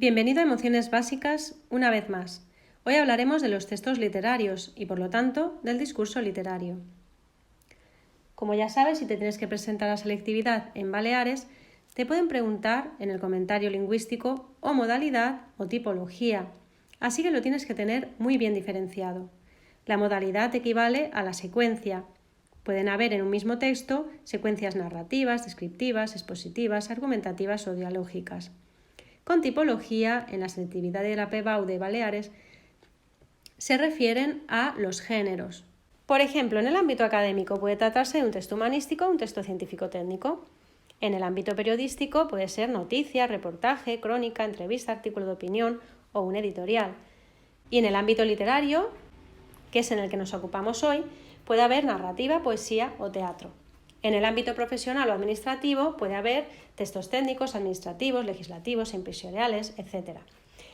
Bienvenido a Emociones Básicas una vez más. Hoy hablaremos de los textos literarios y, por lo tanto, del discurso literario. Como ya sabes, si te tienes que presentar a selectividad en Baleares, te pueden preguntar en el comentario lingüístico o modalidad o tipología, así que lo tienes que tener muy bien diferenciado. La modalidad equivale a la secuencia. Pueden haber en un mismo texto secuencias narrativas, descriptivas, expositivas, argumentativas o dialógicas. Con tipología, en la selectividad de la PBAU de Baleares, se refieren a los géneros. Por ejemplo, en el ámbito académico puede tratarse de un texto humanístico o un texto científico-técnico. En el ámbito periodístico puede ser noticia, reportaje, crónica, entrevista, artículo de opinión o un editorial. Y en el ámbito literario, que es en el que nos ocupamos hoy, puede haber narrativa, poesía o teatro. En el ámbito profesional o administrativo puede haber textos técnicos, administrativos, legislativos, empresariales, etc.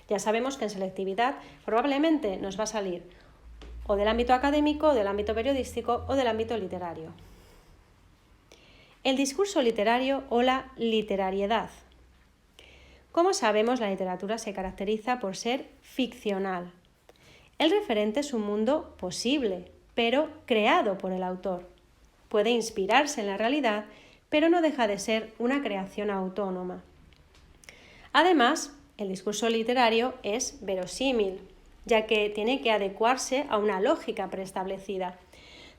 Ya sabemos que en selectividad probablemente nos va a salir o del ámbito académico, o del ámbito periodístico o del ámbito literario. El discurso literario o la literariedad. Como sabemos, la literatura se caracteriza por ser ficcional. El referente es un mundo posible, pero creado por el autor. Puede inspirarse en la realidad, pero no deja de ser una creación autónoma. Además, el discurso literario es verosímil, ya que tiene que adecuarse a una lógica preestablecida.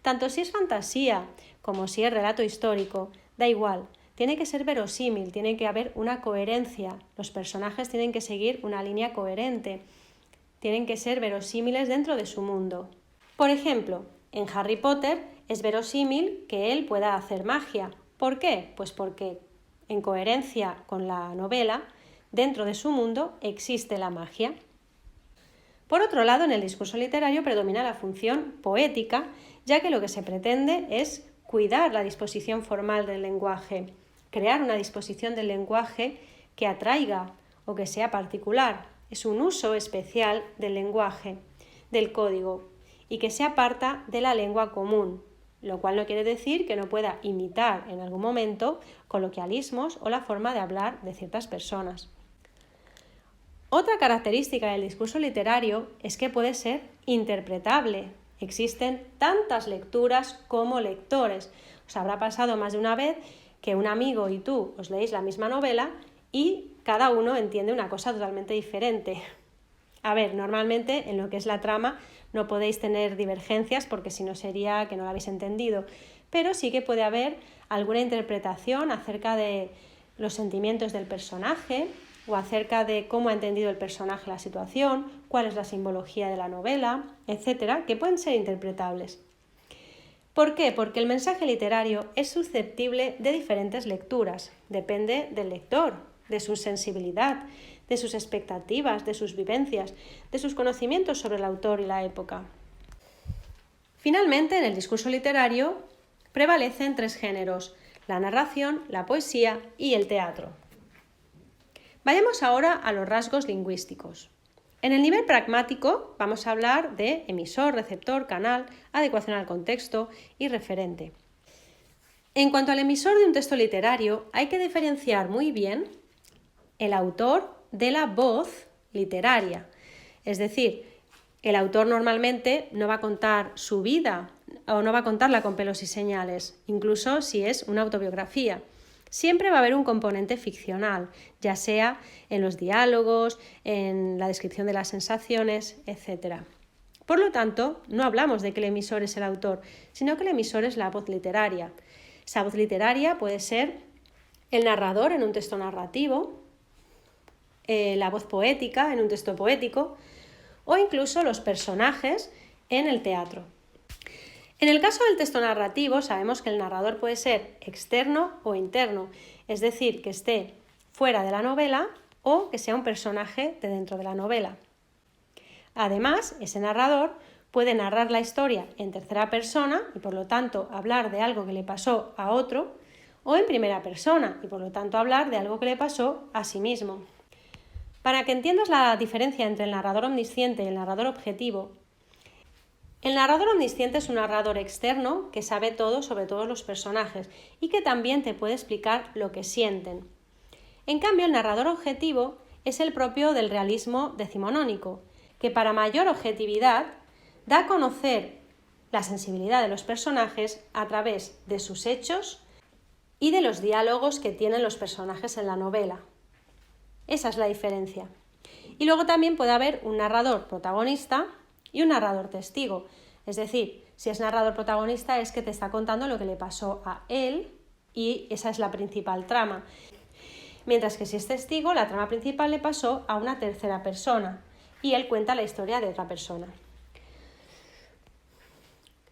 Tanto si es fantasía como si es relato histórico, da igual, tiene que ser verosímil, tiene que haber una coherencia, los personajes tienen que seguir una línea coherente, tienen que ser verosímiles dentro de su mundo. Por ejemplo, en Harry Potter es verosímil que él pueda hacer magia. ¿Por qué? Pues porque, en coherencia con la novela, dentro de su mundo existe la magia. Por otro lado, en el discurso literario predomina la función poética, ya que lo que se pretende es cuidar la disposición formal del lenguaje, crear una disposición del lenguaje que atraiga o que sea particular. Es un uso especial del lenguaje, del código, y que se aparta de la lengua común, lo cual no quiere decir que no pueda imitar en algún momento coloquialismos o la forma de hablar de ciertas personas. Otra característica del discurso literario es que puede ser interpretable. Existen tantas lecturas como lectores. Os habrá pasado más de una vez que un amigo y tú os leéis la misma novela y cada uno entiende una cosa totalmente diferente. A ver, normalmente en lo que es la trama no podéis tener divergencias porque si no sería que no lo habéis entendido, pero sí que puede haber alguna interpretación acerca de los sentimientos del personaje o acerca de cómo ha entendido el personaje la situación, cuál es la simbología de la novela, etcétera, que pueden ser interpretables. ¿Por qué? Porque el mensaje literario es susceptible de diferentes lecturas, depende del lector, de su sensibilidad, de sus expectativas, de sus vivencias, de sus conocimientos sobre el autor y la época. Finalmente, en el discurso literario prevalecen tres géneros: la narración, la poesía y el teatro. Vayamos ahora a los rasgos lingüísticos. En el nivel pragmático vamos a hablar de emisor, receptor, canal, adecuación al contexto y referente. En cuanto al emisor de un texto literario, hay que diferenciar muy bien el autor de la voz literaria. Es decir, el autor normalmente no va a contar su vida o no va a contarla con pelos y señales, incluso si es una autobiografía. Siempre va a haber un componente ficcional, ya sea en los diálogos, en la descripción de las sensaciones, etc. Por lo tanto, no hablamos de que el emisor es el autor, sino que el emisor es la voz literaria. Esa voz literaria puede ser el narrador en un texto narrativo, la voz poética en un texto poético o incluso los personajes en el teatro. En el caso del texto narrativo sabemos que el narrador puede ser externo o interno, es decir, que esté fuera de la novela o que sea un personaje de dentro de la novela. Además, ese narrador puede narrar la historia en tercera persona y por lo tanto hablar de algo que le pasó a otro, o en primera persona y por lo tanto hablar de algo que le pasó a sí mismo. Para que entiendas la diferencia entre el narrador omnisciente y el narrador objetivo, el narrador omnisciente es un narrador externo que sabe todo sobre todos los personajes y que también te puede explicar lo que sienten. En cambio, el narrador objetivo es el propio del realismo decimonónico, que para mayor objetividad da a conocer la sensibilidad de los personajes a través de sus hechos y de los diálogos que tienen los personajes en la novela. Esa es la diferencia. Y luego también puede haber un narrador protagonista y un narrador testigo. Es decir, si es narrador protagonista es que te está contando lo que le pasó a él y esa es la principal trama. Mientras que si es testigo, la trama principal le pasó a una tercera persona y él cuenta la historia de otra persona.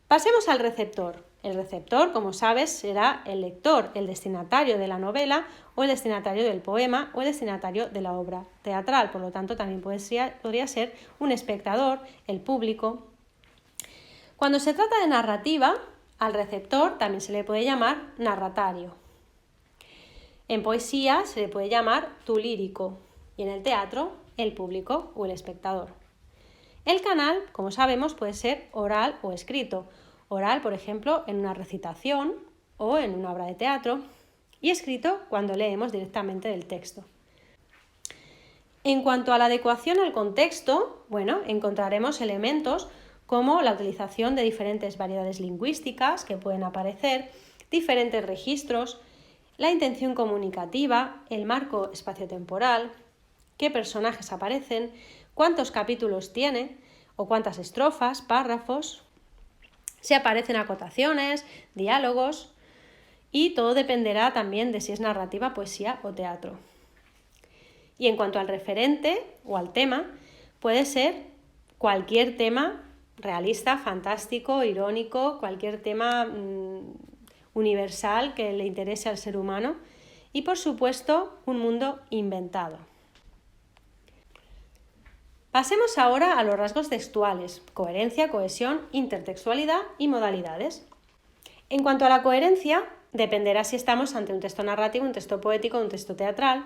Pasemos al receptor. El receptor, como sabes, será el lector, el destinatario de la novela o el destinatario del poema o el destinatario de la obra teatral. Por lo tanto, también podría ser un espectador, el público. Cuando se trata de narrativa, al receptor también se le puede llamar narratario. En poesía se le puede llamar tu lírico y en el teatro el público o el espectador. El canal, como sabemos, puede ser oral o escrito. Oral, por ejemplo, en una recitación o en una obra de teatro, y escrito cuando leemos directamente del texto. En cuanto a la adecuación al contexto, encontraremos elementos como la utilización de diferentes variedades lingüísticas que pueden aparecer, diferentes registros, la intención comunicativa, el marco espaciotemporal, qué personajes aparecen, cuántos capítulos tiene o cuántas estrofas, párrafos, si aparecen acotaciones, diálogos, y todo dependerá también de si es narrativa, poesía o teatro. Y en cuanto al referente o al tema, puede ser cualquier tema realista, fantástico, irónico, cualquier tema universal que le interese al ser humano y, por supuesto, un mundo inventado. Pasemos ahora a los rasgos textuales: coherencia, cohesión, intertextualidad y modalidades. En cuanto a la coherencia, dependerá si estamos ante un texto narrativo, un texto poético o un texto teatral,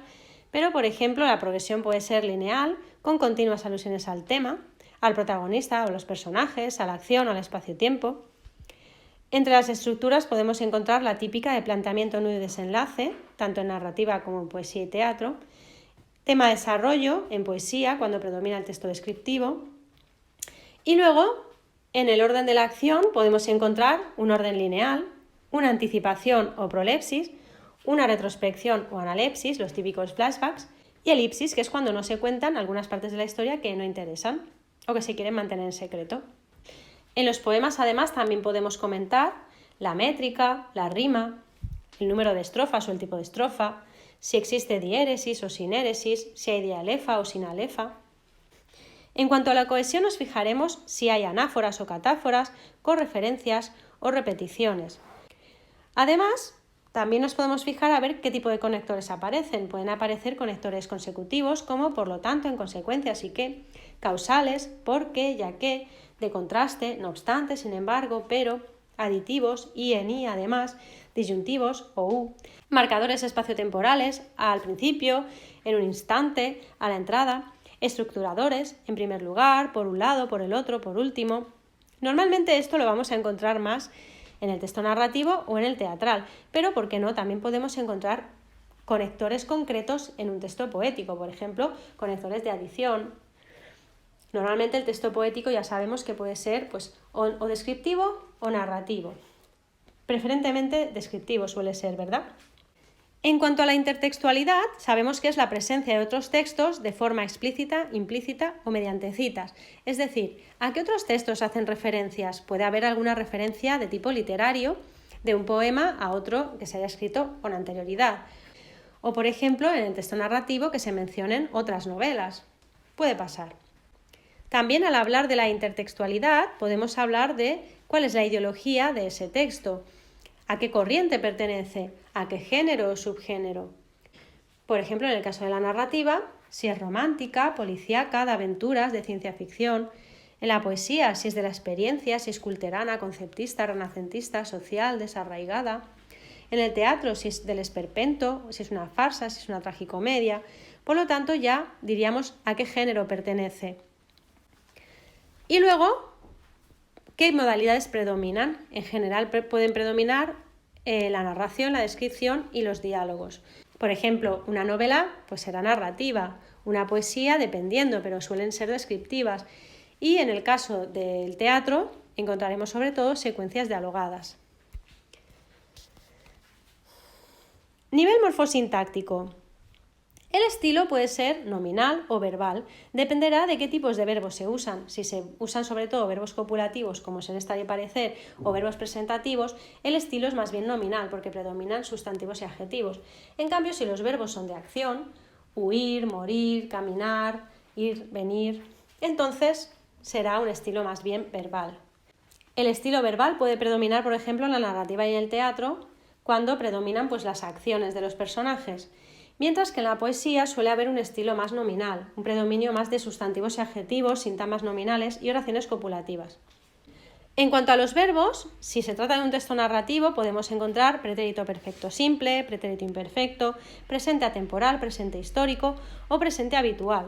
pero, por ejemplo, la progresión puede ser lineal, con continuas alusiones al tema, al protagonista o los personajes, a la acción o al espacio-tiempo. Entre las estructuras podemos encontrar la típica de planteamiento, nudo y desenlace, tanto en narrativa como en poesía y teatro, tema de desarrollo en poesía, cuando predomina el texto descriptivo, y luego, en el orden de la acción, podemos encontrar un orden lineal, una anticipación o prolepsis, una retrospección o analepsis, los típicos flashbacks, y elipsis, que es cuando no se cuentan algunas partes de la historia que no interesan o que se quieren mantener en secreto. En los poemas, además, también podemos comentar la métrica, la rima, el número de estrofas o el tipo de estrofa, si existe diéresis o sinéresis, si hay dialefa o sinalefa. En cuanto a la cohesión, nos fijaremos si hay anáforas o catáforas, correferencias o repeticiones. Además, también nos podemos fijar a ver qué tipo de conectores aparecen. Pueden aparecer conectores consecutivos, como por lo tanto, en consecuencia, así que, causales, porque, ya que, de contraste, no obstante, sin embargo, pero, aditivos, y en y, además, disyuntivos o u, marcadores espaciotemporales, al principio, en un instante, a la entrada, estructuradores, en primer lugar, por un lado, por el otro, por último. Normalmente esto lo vamos a encontrar más en el texto narrativo o en el teatral, pero ¿por qué no? También podemos encontrar conectores concretos en un texto poético, por ejemplo, conectores de adición. Normalmente el texto poético ya sabemos que puede ser o descriptivo o narrativo. Preferentemente descriptivo suele ser, ¿verdad? En cuanto a la intertextualidad, sabemos que es la presencia de otros textos de forma explícita, implícita o mediante citas. Es decir, ¿a qué otros textos hacen referencias? Puede haber alguna referencia de tipo literario, de un poema a otro que se haya escrito con anterioridad. O, por ejemplo, en el texto narrativo que se mencionen otras novelas. Puede pasar. También, al hablar de la intertextualidad, podemos hablar de cuál es la ideología de ese texto, a qué corriente pertenece, a qué género o subgénero. Por ejemplo, en el caso de la narrativa, si es romántica, policíaca, de aventuras, de ciencia ficción. En la poesía, si es de la experiencia, si es culterana, conceptista, renacentista, social, desarraigada. En el teatro, si es del esperpento, si es una farsa, si es una tragicomedia. Por lo tanto, ya diríamos a qué género pertenece. Y luego, ¿qué modalidades predominan? En general pueden predominar la narración, la descripción y los diálogos. Por ejemplo, una novela pues será narrativa, una poesía, dependiendo, pero suelen ser descriptivas. Y en el caso del teatro encontraremos sobre todo secuencias dialogadas. Nivel morfosintáctico. El estilo puede ser nominal o verbal, dependerá de qué tipos de verbos se usan. Si se usan sobre todo verbos copulativos, como se les está de parecer, o verbos presentativos, el estilo es más bien nominal, porque predominan sustantivos y adjetivos. En cambio, si los verbos son de acción, huir, morir, caminar, ir, venir, entonces será un estilo más bien verbal. El estilo verbal puede predominar, por ejemplo, en la narrativa y el teatro, cuando predominan las acciones de los personajes. Mientras que en la poesía suele haber un estilo más nominal, un predominio más de sustantivos y adjetivos, sintagmas nominales y oraciones copulativas. En cuanto a los verbos, si se trata de un texto narrativo, podemos encontrar pretérito perfecto simple, pretérito imperfecto, presente atemporal, presente histórico o presente habitual.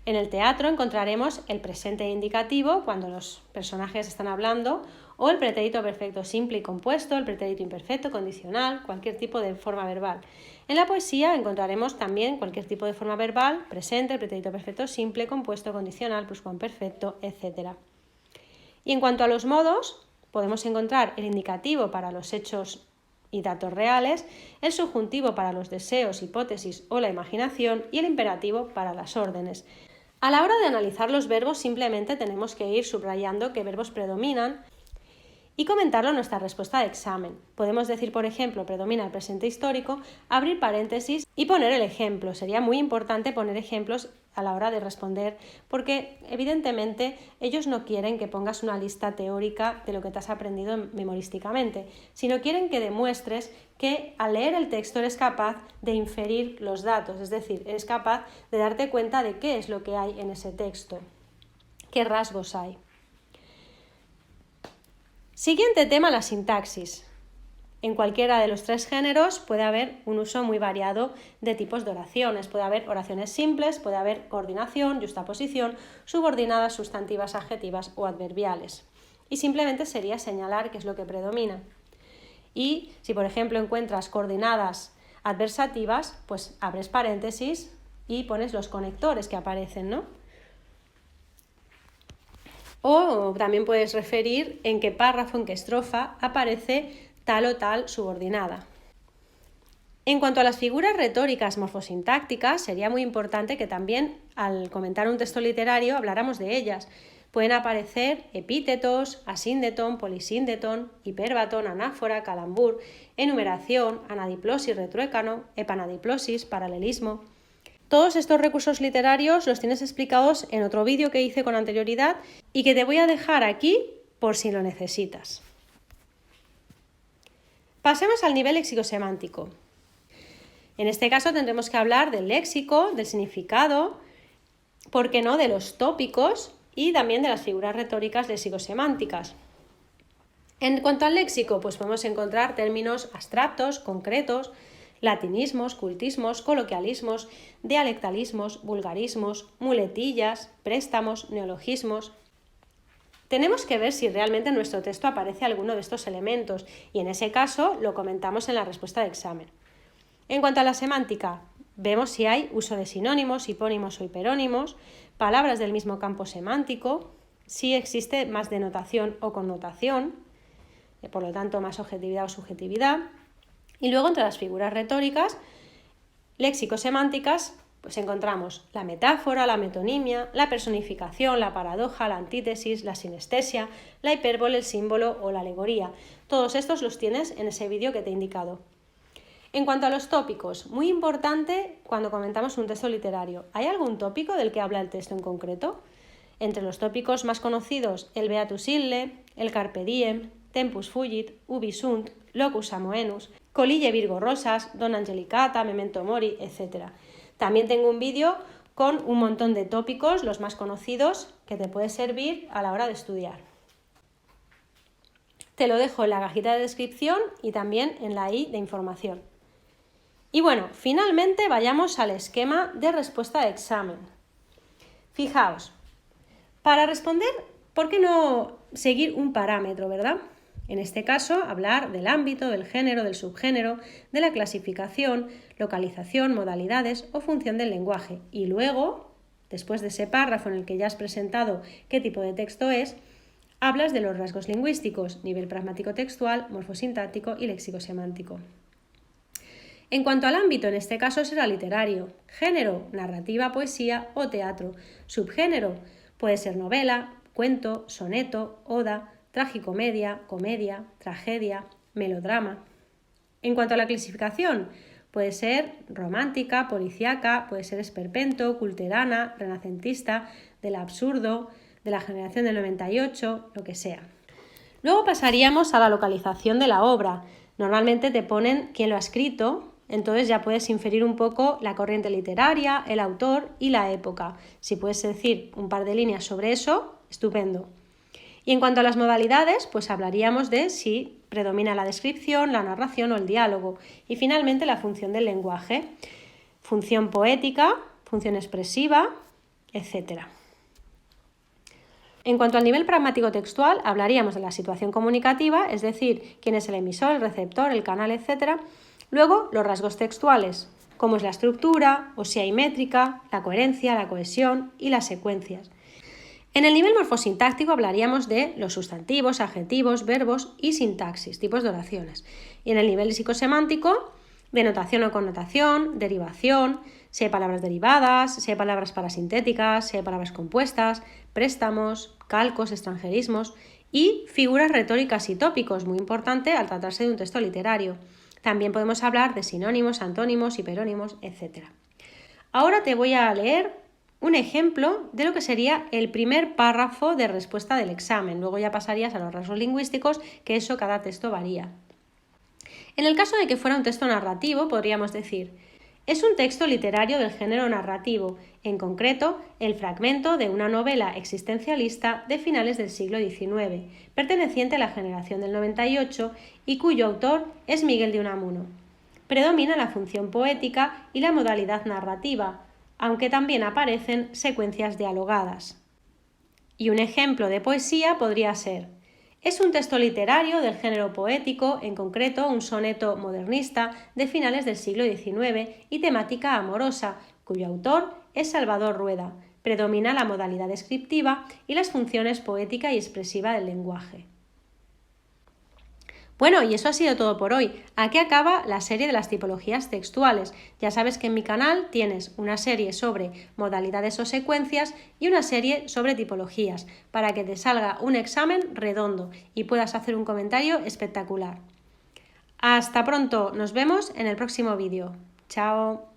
En el teatro encontraremos el presente indicativo, cuando los personajes están hablando, o el pretérito perfecto simple y compuesto, el pretérito imperfecto, condicional, cualquier tipo de forma verbal. En la poesía encontraremos también cualquier tipo de forma verbal, presente, pretérito perfecto simple, compuesto, condicional, pluscuamperfecto, etc. Y en cuanto a los modos, podemos encontrar el indicativo para los hechos y datos reales, el subjuntivo para los deseos, hipótesis o la imaginación y el imperativo para las órdenes. A la hora de analizar los verbos simplemente tenemos que ir subrayando qué verbos predominan y comentarlo en nuestra respuesta de examen. Podemos decir, por ejemplo, predomina el presente histórico, abrir paréntesis y poner el ejemplo. Sería muy importante poner ejemplos a la hora de responder, porque evidentemente ellos no quieren que pongas una lista teórica de lo que te has aprendido memorísticamente, sino quieren que demuestres que al leer el texto eres capaz de inferir los datos, es decir, eres capaz de darte cuenta de qué es lo que hay en ese texto, qué rasgos hay. Siguiente tema, la sintaxis. En cualquiera de los tres géneros puede haber un uso muy variado de tipos de oraciones. Puede haber oraciones simples, puede haber coordinación, yuxtaposición, subordinadas, sustantivas, adjetivas o adverbiales. Y simplemente sería señalar qué es lo que predomina. Y si, por ejemplo, encuentras coordinadas adversativas, pues abres paréntesis y pones los conectores que aparecen, ¿no? O también puedes referir en qué párrafo, en qué estrofa aparece tal o tal subordinada. En cuanto a las figuras retóricas morfosintácticas, sería muy importante que también al comentar un texto literario habláramos de ellas. Pueden aparecer epítetos, asíndeton, polisíndeton, hipérbaton, anáfora, calambur, enumeración, anadiplosis, retruécano, epanadiplosis, paralelismo. Todos estos recursos literarios los tienes explicados en otro vídeo que hice con anterioridad y que te voy a dejar aquí por si lo necesitas. Pasemos al nivel léxico-semántico. En este caso tendremos que hablar del léxico, del significado, ¿por qué no?, de los tópicos y también de las figuras retóricas léxico-semánticas. En cuanto al léxico, pues podemos encontrar términos abstractos, concretos, latinismos, cultismos, coloquialismos, dialectalismos, vulgarismos, muletillas, préstamos, neologismos. Tenemos que ver si realmente en nuestro texto aparece alguno de estos elementos y en ese caso lo comentamos en la respuesta de examen. En cuanto a la semántica, vemos si hay uso de sinónimos, hipónimos o hiperónimos, palabras del mismo campo semántico, si existe más denotación o connotación, por lo tanto más objetividad o subjetividad. Y luego entre las figuras retóricas, léxico-semánticas, pues encontramos la metáfora, la metonimia, la personificación, la paradoja, la antítesis, la sinestesia, la hipérbole, el símbolo o la alegoría. Todos estos los tienes en ese vídeo que te he indicado. En cuanto a los tópicos, muy importante cuando comentamos un texto literario. ¿Hay algún tópico del que habla el texto en concreto? Entre los tópicos más conocidos, el Beatus Ille, el Carpe Diem, Tempus Fugit, Ubi Sunt, Locus Amoenus, Collige Virgo Rosas, Don Angelicata, Memento Mori, etc. También tengo un vídeo con un montón de tópicos, los más conocidos, que te puede servir a la hora de estudiar. Te lo dejo en la cajita de descripción y también en la i de información. Y bueno, finalmente vayamos al esquema de respuesta de examen. Fijaos, para responder, ¿por qué no seguir un parámetro, verdad? En este caso, hablar del ámbito, del género, del subgénero, de la clasificación, localización, modalidades o función del lenguaje. Y luego, después de ese párrafo en el que ya has presentado qué tipo de texto es, hablas de los rasgos lingüísticos, nivel pragmático textual, morfosintáctico y léxico-semántico. En cuanto al ámbito, en este caso será literario. Género, narrativa, poesía o teatro. Subgénero, puede ser novela, cuento, soneto, oda, tragicomedia, comedia, tragedia, melodrama. En cuanto a la clasificación, puede ser romántica, policíaca, puede ser esperpento, culterana, renacentista, del absurdo, de la generación del 98, lo que sea. Luego pasaríamos a la localización de la obra. Normalmente te ponen quién lo ha escrito, entonces ya puedes inferir un poco la corriente literaria, el autor y la época. Si puedes decir un par de líneas sobre eso, estupendo. Y en cuanto a las modalidades, pues hablaríamos de si predomina la descripción, la narración o el diálogo. Y finalmente la función del lenguaje, función poética, función expresiva, etc. En cuanto al nivel pragmático textual, hablaríamos de la situación comunicativa, es decir, quién es el emisor, el receptor, el canal, etc. Luego, los rasgos textuales, cómo es la estructura, o si hay métrica, la coherencia, la cohesión y las secuencias. En el nivel morfosintáctico hablaríamos de los sustantivos, adjetivos, verbos y sintaxis, tipos de oraciones. Y en el nivel léxico-semántico, denotación o connotación, derivación, si hay palabras derivadas, si hay palabras parasintéticas, si hay palabras compuestas, préstamos, calcos, extranjerismos y figuras retóricas y tópicos, muy importante al tratarse de un texto literario. También podemos hablar de sinónimos, antónimos, hiperónimos, etc. Ahora te voy a leer un ejemplo de lo que sería el primer párrafo de respuesta del examen. Luego ya pasarías a los rasgos lingüísticos, que eso cada texto varía. En el caso de que fuera un texto narrativo, podríamos decir: es un texto literario del género narrativo, en concreto, el fragmento de una novela existencialista de finales del siglo XIX, perteneciente a la generación del 98 y cuyo autor es Miguel de Unamuno. Predomina la función poética y la modalidad narrativa, aunque también aparecen secuencias dialogadas. Y un ejemplo de poesía podría ser: es un texto literario del género poético, en concreto un soneto modernista de finales del siglo XIX y temática amorosa, cuyo autor es Salvador Rueda. Predomina la modalidad descriptiva y las funciones poética y expresiva del lenguaje. Bueno, y eso ha sido todo por hoy. Aquí acaba la serie de las tipologías textuales. Ya sabes que en mi canal tienes una serie sobre modalidades o secuencias y una serie sobre tipologías, para que te salga un examen redondo y puedas hacer un comentario espectacular. Hasta pronto, nos vemos en el próximo vídeo. Chao.